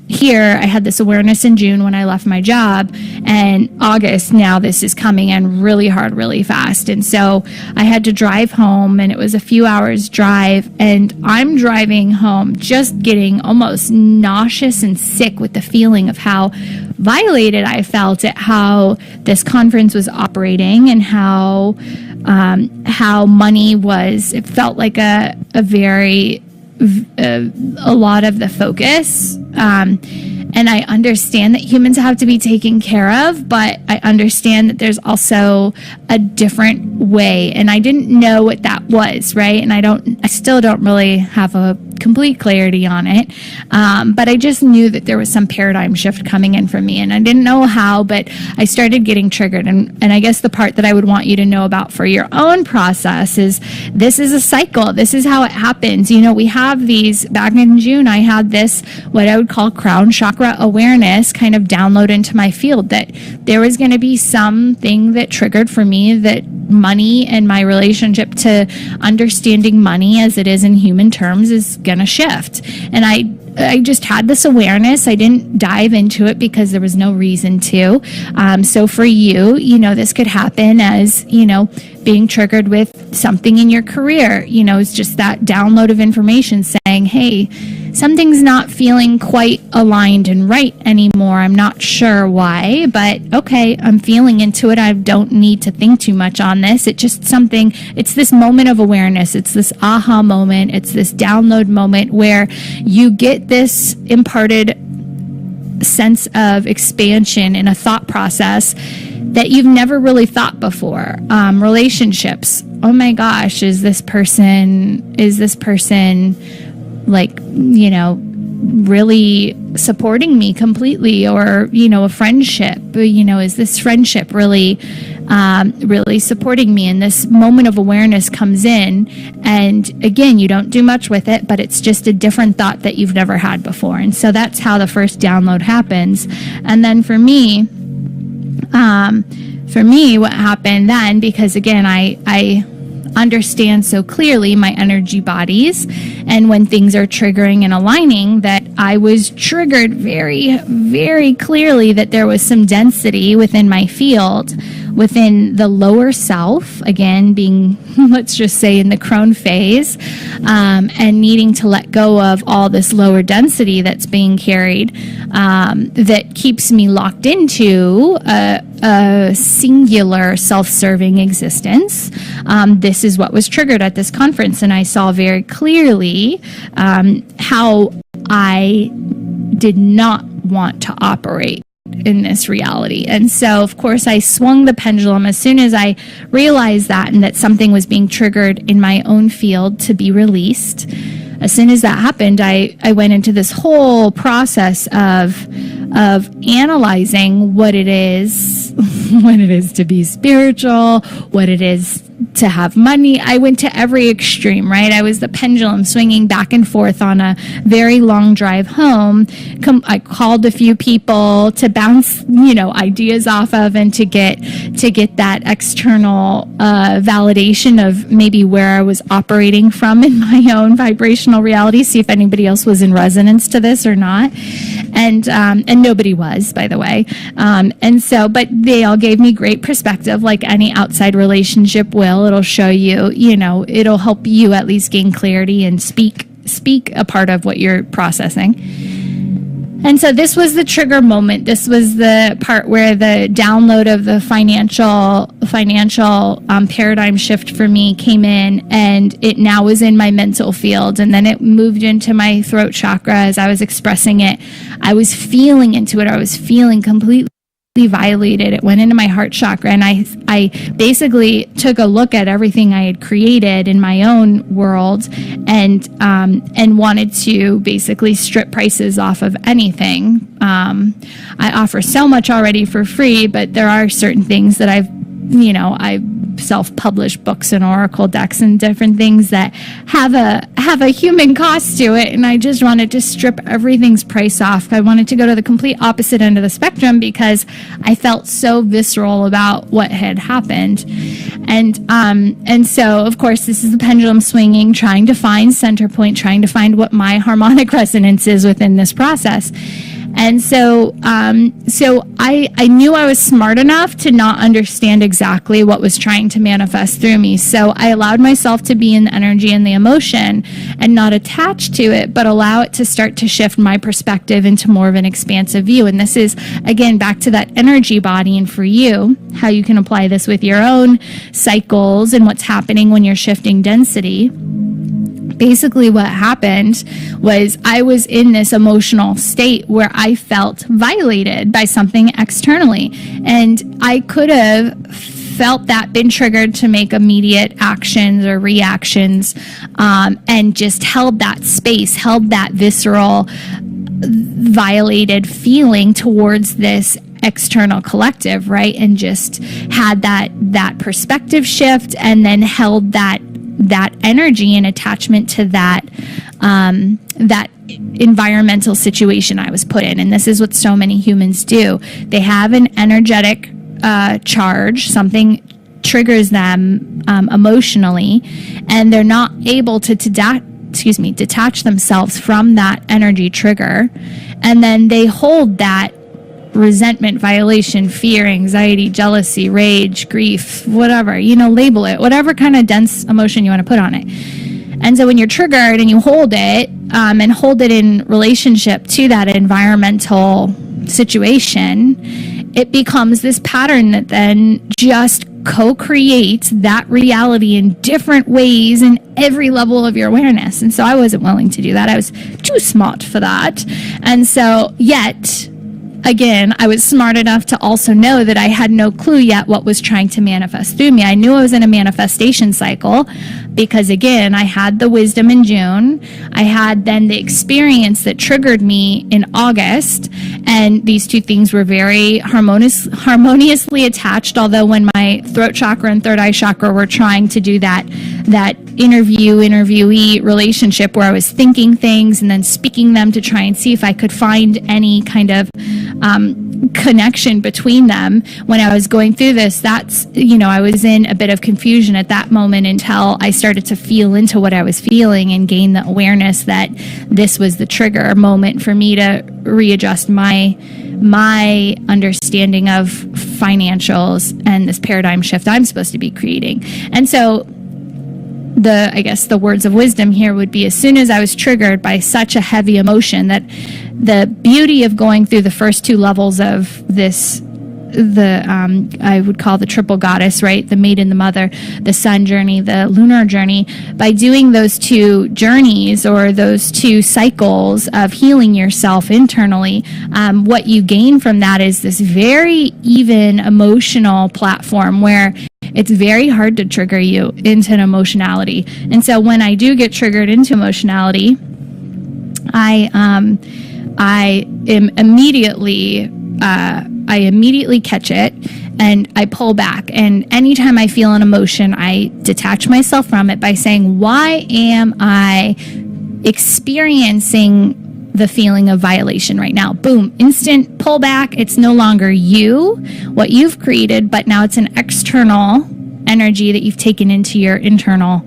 Speaker 2: here I had this awareness in June when I left my job, and August, now this is coming in really hard, really fast. And so I had to drive home, and it was a few hours drive, and I'm driving home just getting almost nauseous and sick with the feeling of how violated I felt at how this conference was operating and how money was. It felt like a lot of the focus. And I understand that humans have to be taken care of, but I understand that there's also a different way, and I didn't know what that was, right? And I still don't really have a complete clarity on it, but I just knew that there was some paradigm shift coming in for me, and I didn't know how, but I started getting triggered. And I guess the part that I would want you to know about for your own process is this is a cycle. This is how it happens. We have these, back in June, I had this, what I would call crown chakra awareness kind of download into my field that there was going to be something that triggered for me that money and my relationship to understanding money as it is in human terms is going to shift. And I just had this awareness. I didn't dive into it because there was no reason to. So for you, this could happen as, being triggered with something in your career. It's just that download of information saying, hey, something's not feeling quite aligned and right anymore. I'm not sure why, but okay, I'm feeling into it. I don't need to think too much on this. It's this moment of awareness. It's this aha moment. It's this download moment where you get this imparted sense of expansion in a thought process that you've never really thought before. Relationships. Oh my gosh, is this person like, really supporting me completely? Or, a friendship, is this friendship really supporting me? And this moment of awareness comes in, and again, you don't do much with it, but it's just a different thought that you've never had before. And so that's how the first download happens. And then for me, what happened then, because again, I understand so clearly my energy bodies, and when things are triggering and aligning, that I was triggered very, very clearly that there was some density within my field, within the lower self, again, being, let's just say, in the crone phase, and needing to let go of all this lower density that's being carried, that keeps me locked into a singular self-serving existence. This is what was triggered at this conference, and I saw very clearly how I did not want to operate in this reality. And so, of course, I swung the pendulum as soon as I realized that, and that something was being triggered in my own field to be released. As soon as that happened, I went into this whole process of analyzing what it is to be spiritual, what it is to have money. I went to every extreme, right? I was the pendulum swinging back and forth on a very long drive home. I called a few people to bounce, ideas off of, and to get that external validation of maybe where I was operating from in my own vibrational reality, see if anybody else was in resonance to this or not. And nobody was, by the way. But they all gave me great perspective, like any outside relationship will. It'll show you, it'll help you at least gain clarity and speak a part of what you're processing. And so this was the trigger moment. This was the part where the download of the financial paradigm shift for me came in, and it now was in my mental field, and then it moved into my throat chakra as I was expressing it. I was feeling into it. I was feeling completely violated. It went into my heart chakra, and I basically took a look at everything I had created in my own world, and wanted to basically strip prices off of anything. I offer so much already for free, but there are certain things that I self-published books and oracle decks and different things that have a human cost to it, and I just wanted to strip everything's price off. I wanted to go to the complete opposite end of the spectrum because I felt so visceral about what had happened. And so, of course, this is the pendulum swinging, trying to find center point, trying to find what my harmonic resonance is within this process. And so I knew I was smart enough to not understand exactly what was trying to manifest through me. So I allowed myself to be in the energy and the emotion and not attach to it, but allow it to start to shift my perspective into more of an expansive view. And this is, again, back to that energy body, and for you, how you can apply this with your own cycles and what's happening when you're shifting density. Basically what happened was I was in this emotional state where I felt violated by something externally, and I could have felt that, been triggered to make immediate actions or reactions, and just held that space, held that visceral violated feeling towards this external collective, right? And just had that perspective shift, and then held that energy and attachment to that environmental situation I was put in. And this is what so many humans do. They have an energetic charge, something triggers them emotionally, and they're not able to detach themselves from that energy trigger. And then they hold that resentment, violation, fear, anxiety, jealousy, rage, grief, whatever, label it, whatever kind of dense emotion you want to put on it. And so when you're triggered and you hold it, and hold it in relationship to that environmental situation, it becomes this pattern that then just co-creates that reality in different ways in every level of your awareness. And so I wasn't willing to do that. I was too smart for that. And so yet, again, I was smart enough to also know that I had no clue yet what was trying to manifest through me. I knew I was in a manifestation cycle because, again, I had the wisdom in June. I had then the experience that triggered me in August. And these two things were very harmoniously attached, although when my throat chakra and third eye chakra were trying to do that interviewee relationship where I was thinking things and then speaking them to try and see if I could find any kind of connection between them. When I was going through this, I was in a bit of confusion at that moment until I started to feel into what I was feeling and gain the awareness that this was the trigger moment for me to readjust my understanding of financials and this paradigm shift I'm supposed to be creating. And so the words of wisdom here would be, as soon as I was triggered by such a heavy emotion, that the beauty of going through the first two levels of this, I would call the triple goddess, right? The maiden, the mother, the sun journey, the lunar journey. By doing those two journeys or those two cycles of healing yourself internally, what you gain from that is this very even emotional platform where it's very hard to trigger you into an emotionality. And so when I do get triggered into emotionality, I am immediately catch it and I pull back. And anytime I feel an emotion, I detach myself from it by saying, why am I experiencing the feeling of violation right now? Boom, instant pull back. It's no longer you, what you've created, but now it's an external energy that you've taken into your internal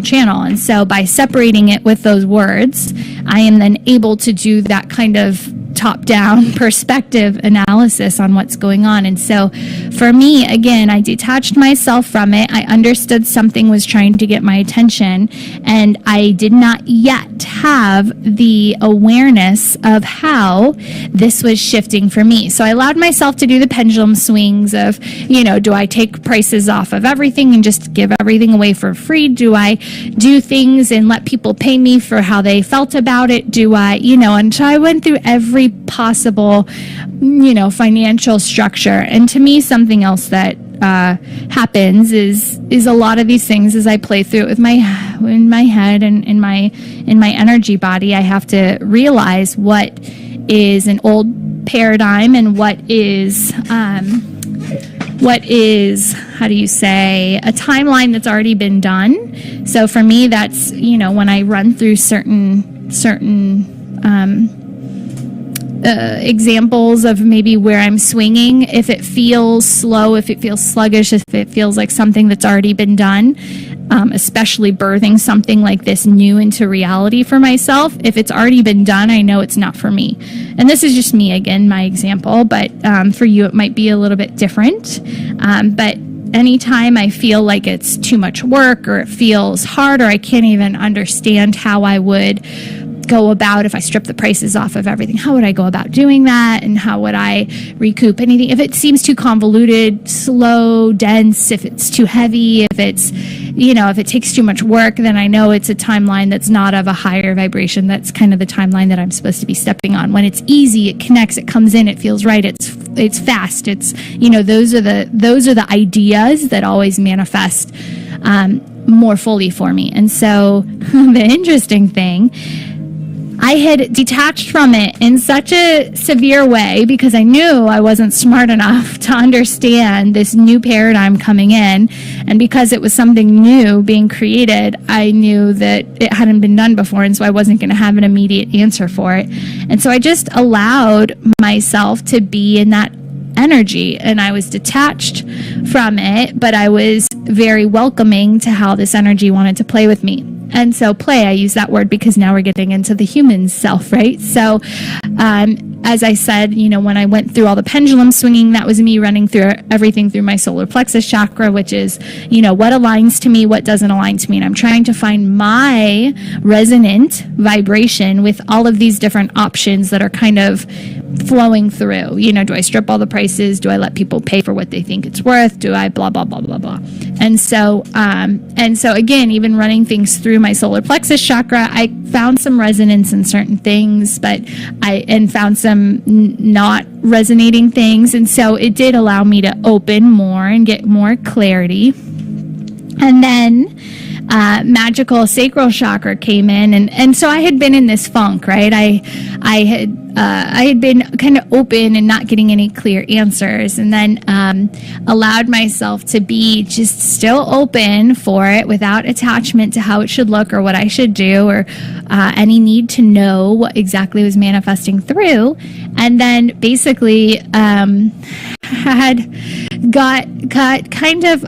Speaker 2: channel. And so by separating it with those words, I am then able to do that kind of top-down perspective analysis on what's going on. And so for me, again, I detached myself from it. I understood something was trying to get my attention, and I did not yet have the awareness of how this was shifting for me. So I allowed myself to do the pendulum swings of, do I take prices off of everything and just give everything away for free? Do I do things and let people pay me for how they felt about it? Do I, and so I went through every possible, financial structure. And to me, something else that happens is a lot of these things as I play through it in my head and in my energy body, I have to realize what is an old paradigm and what is how do you say, a timeline that's already been done. So for me, that's, when I run through certain examples of maybe where I'm swinging, if it feels slow, if it feels sluggish, if it feels like something that's already been done, especially birthing something like this new into reality for myself, if it's already been done, I know it's not for me. And this is just me, again, my example, but for you it might be a little bit different. But anytime I feel like it's too much work or it feels hard or I can't even understand how I would go about if I strip the prices off of everything, how would I go about doing that, and how would I recoup anything if it seems too convoluted, slow, dense, if it's too heavy, if it's, if it takes too much work, then I know it's a timeline that's not of a higher vibration. That's kind of the timeline that I'm supposed to be stepping on. When it's easy, it connects, it comes in, it feels right, it's fast, it's, those are the ideas that always manifest more fully for me. And so the interesting thing, I had detached from it in such a severe way because I knew I wasn't smart enough to understand this new paradigm coming in. And because it was something new being created, I knew that it hadn't been done before. And so I wasn't going to have an immediate answer for it. And so I just allowed myself to be in that energy, and I was detached from it, but I was very welcoming to how this energy wanted to play with me. And so play, I use that word because now we're getting into the human self, right? So as I said, when I went through all the pendulum swinging, that was me running through everything through my solar plexus chakra, which is, what aligns to me, what doesn't align to me. And I'm trying to find my resonant vibration with all of these different options that are kind of flowing through. Do I strip all the prices? Do I let people pay for what they think it's worth? Do I blah, blah, blah, blah, blah. And so again, even running things through my solar plexus chakra, I found some resonance in certain things, and found some not resonating things. And so it did allow me to open more and get more clarity. And then magical sacral chakra came in, and so I had been in this funk, right? I had been kind of open and not getting any clear answers, and then allowed myself to be just still open for it without attachment to how it should look or what I should do or any need to know what exactly was manifesting through. And then basically had got kind of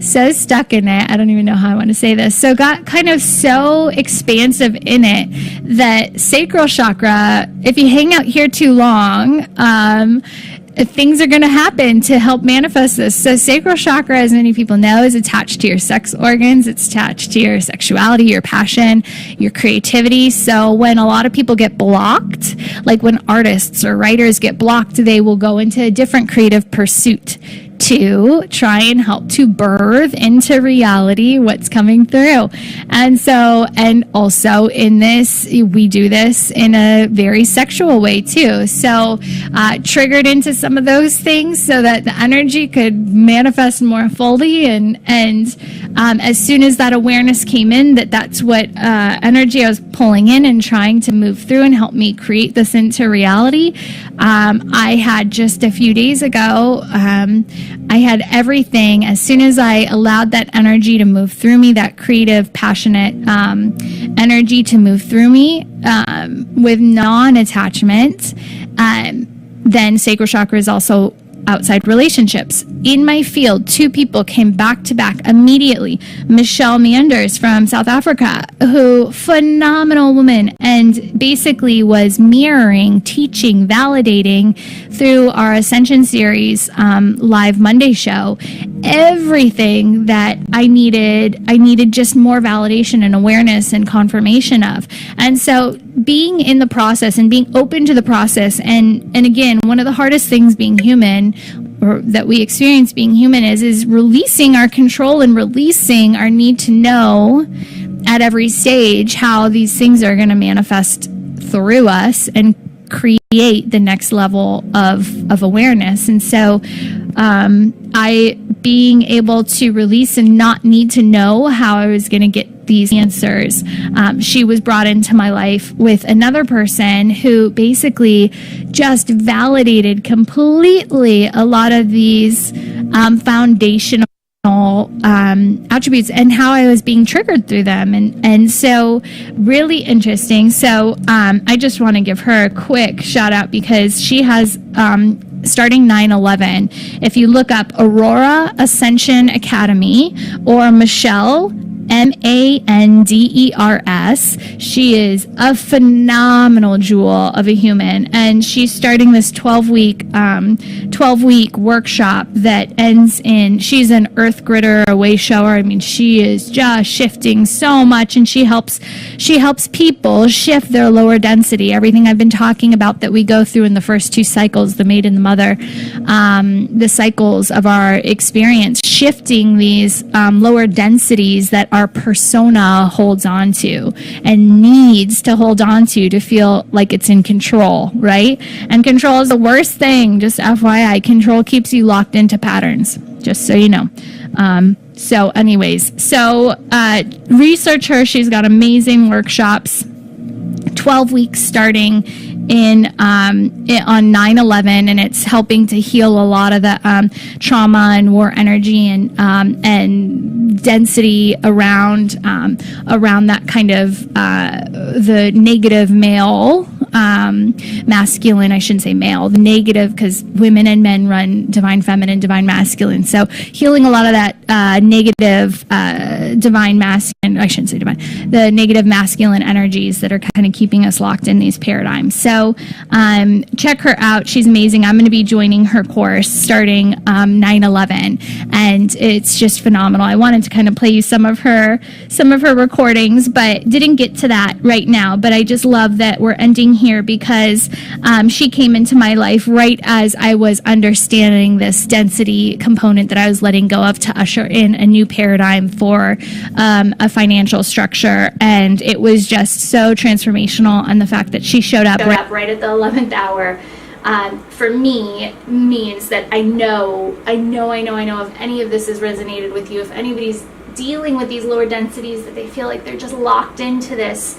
Speaker 2: so stuck in it. I don't even know how I want to say this. So got kind of so expansive in it that sacral chakra, if you hang out here too long, things are going to happen to help manifest this. So sacral chakra, as many people know, is attached to your sex organs. It's attached to your sexuality, your passion, your creativity. So when a lot of people get blocked, like when artists or writers get blocked, they will go into a different creative pursuit to try and help to birth into reality what's coming through. And so, and also in this, we do this in a very sexual way too. So triggered into some of those things so that the energy could manifest more fully. And as soon as that awareness came in, that's what energy I was pulling in and trying to move through and help me create this into reality. I had just a few days ago, I had everything. As soon as I allowed that energy to move through me, that creative, passionate energy to move through me with non-attachment, then sacral chakra is also outside relationships. In my field, 2 people came back to back immediately. Michelle Manders from South Africa, who phenomenal woman, and basically was mirroring, teaching, validating through our Ascension series live Monday show everything that I needed just more validation and awareness and confirmation of. And so being in the process and being open to the process, and again, one of the hardest things being human, or that we experience being human, is releasing our control and releasing our need to know at every stage how these things are going to manifest through us and create the next level of awareness. And so I being able to release and not need to know how I was going to get these answers. She was brought into my life with another person who basically just validated completely a lot of these foundational attributes and how I was being triggered through them. And so really interesting. So I just want to give her a quick shout out because she has starting 9/11, if you look up Aurora Ascension Academy or Michelle Manders, she is a phenomenal jewel of a human, and she's starting this 12-week workshop that ends in, she's an earth gritter, a way shower. I mean, she is just shifting so much, and she helps people shift their lower density, everything I've been talking about that we go through in the first 2 cycles, the maid and the mother, the cycles of our experience, shifting these lower densities that our persona holds on to and needs to hold on to feel like it's in control, right? And control is the worst thing, just FYI. Control keeps you locked into patterns, just so you know. So anyways, research her. She's got amazing workshops, 12 weeks starting on 9/11, and it's helping to heal a lot of the trauma and war energy and density around that kind of the negative male, masculine, I shouldn't say male, the negative, because women and men run divine feminine, divine masculine. So healing a lot of that negative divine masculine, I shouldn't say divine, the negative masculine energies that are kind of keeping us locked in these paradigms. So check her out. She's amazing. I'm going to be joining her course starting 9/11, and it's just phenomenal. I wanted to kind of play you some of her recordings, but didn't get to that right now. But I just love that we're ending here because she came into my life right as I was understanding this density component that I was letting go of to usher in a new paradigm for a financial structure, and it was just so transformational. And the fact that she showed up right at the 11th hour for me means that I know if any of this has resonated with you, if anybody's dealing with these lower densities, that they feel like they're just locked into this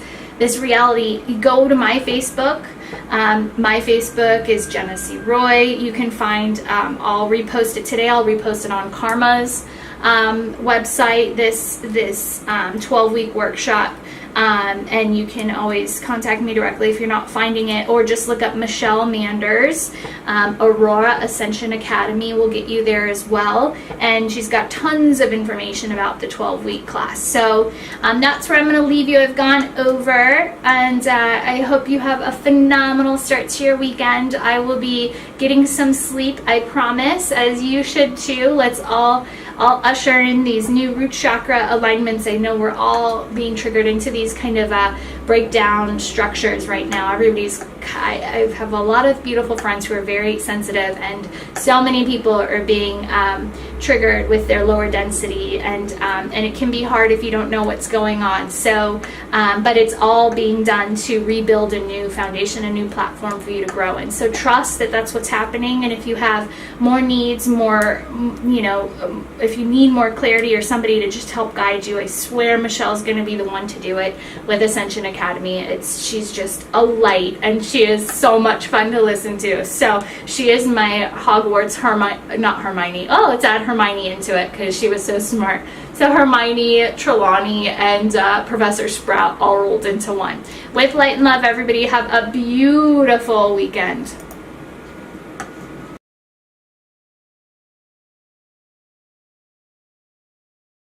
Speaker 2: reality, you go to my Facebook. My Facebook is Jenessee Roy. You can find, I'll repost it today. I'll repost it on KRMA's website, this 12-week workshop. And you can always contact me directly if you're not finding it, or just look up Michelle Manders. Aurora Ascension Academy will get you there as well. And she's got tons of information about the 12-week class. So that's where I'm going to leave you. I've gone over, and I hope you have a phenomenal start to your weekend. I will be getting some sleep, I promise, as you should too. Let's all usher in these new root chakra alignments. I know we're all being triggered into these kind of breakdown structures right now. I have a lot of beautiful friends who are very sensitive, and so many people are being triggered with their lower density, and it can be hard if you don't know what's going on. So, but it's all being done to rebuild a new foundation, a new platform for you to grow in. So trust that that's what's happening, and if you have more needs, if you need more clarity or somebody to just help guide you, I swear Michelle's going to be the one to do it with Ascension Academy. She's just a light, and she is so much fun to listen to. So she is my Hogwarts Hermione. Oh, let's add Hermione into it because she was so smart. So Hermione, Trelawney, and Professor Sprout all rolled into one. With light and love, everybody have a beautiful weekend.